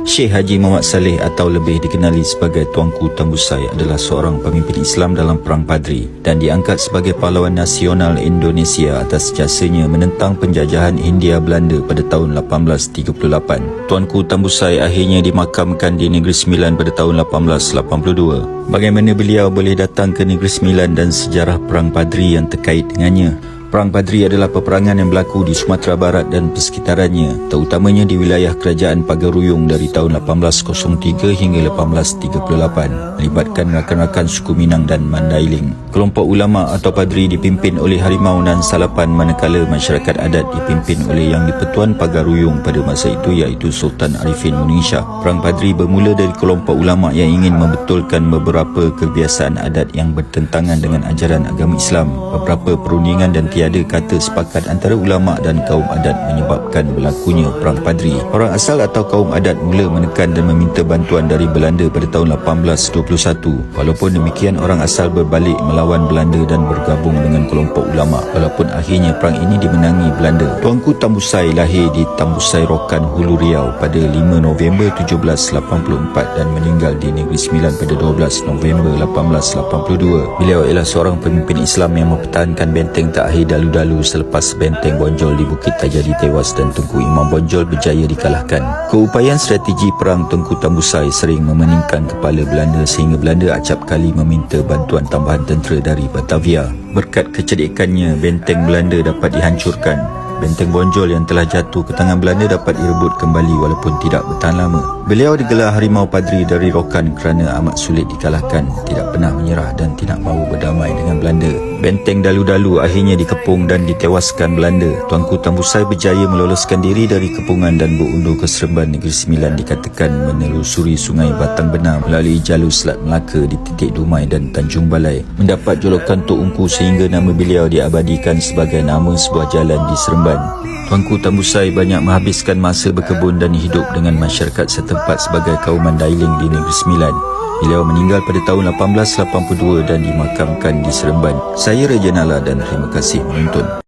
Syekh Haji Muhammad Saleh atau lebih dikenali sebagai Tuanku Tambusai adalah seorang pemimpin Islam dalam Perang Padri dan diangkat sebagai pahlawan nasional Indonesia atas jasanya menentang penjajahan Hindia Belanda pada tahun 1838. Tuanku Tambusai akhirnya dimakamkan di Negeri Sembilan pada tahun 1882. Bagaimana beliau boleh datang ke Negeri Sembilan dan sejarah Perang Padri yang terkait dengannya? Perang Padri adalah peperangan yang berlaku di Sumatera Barat dan persekitarannya, terutamanya di wilayah Kerajaan Pagaruyung dari tahun 1803 hingga 1838, melibatkan rakan-rakan suku Minang dan Mandailing. Kelompok ulama atau padri dipimpin oleh Harimau Nan Salapan, manakala masyarakat adat dipimpin oleh Yang di-Pertuan Pagaruyung pada masa itu iaitu Sultan Arifin Muningshah. Perang Padri bermula dari kelompok ulama yang ingin membetulkan beberapa kebiasaan adat yang bertentangan dengan ajaran agama Islam. Beberapa perundingan dan tiada kata sepakat antara ulama dan kaum adat menyebabkan berlakunya Perang Padri. Orang asal atau kaum adat mula menekan dan meminta bantuan dari Belanda pada tahun 1821. Walaupun demikian, orang asal berbalik melawan Belanda dan bergabung dengan kelompok ulama. Walaupun akhirnya perang ini dimenangi Belanda. Tuanku Tambusai lahir di Tambusai Rokan, Hulu Riau pada 5 November 1784 dan meninggal di Negeri Sembilan pada 12 November 1882. Beliau ialah seorang pemimpin Islam yang mempertahankan benteng terakhir dalu-dalu selepas benteng Bonjol di Bukit Tajadi tewas dan Tunku Imam Bonjol berjaya dikalahkan. Keupayaan strategi perang Tuanku Tambusai sering memeningkan kepala Belanda sehingga Belanda acap kali meminta bantuan tambahan tentera dari Batavia. Berkat kecerdikannya, benteng Belanda dapat dihancurkan. Benteng Bonjol yang telah jatuh ke tangan Belanda dapat direbut kembali walaupun tidak bertahan lama. Beliau digelar Harimau Padri dari Rokan kerana amat sulit dikalahkan, tidak pernah menyerah dan tidak mahu berdamai dengan Belanda. Benteng dalu-dalu akhirnya dikepung dan ditewaskan Belanda. Tuanku Tambusai berjaya meloloskan diri dari kepungan dan berundur ke Seremban Negeri Sembilan, dikatakan menelusuri Sungai Batang Benar melalui jalur Selat Melaka di titik Dumai dan Tanjung Balai. Mendapat julukan Tok Ungku sehingga nama beliau diabadikan sebagai nama sebuah jalan di Seremban. Tuanku Tambusai banyak menghabiskan masa berkebun dan hidup dengan masyarakat setempat sebagai kaum Mandailing di Negeri Sembilan. Beliau meninggal pada tahun 1882 dan dimakamkan di Seremban. Saya Raja Nala dan terima kasih menonton.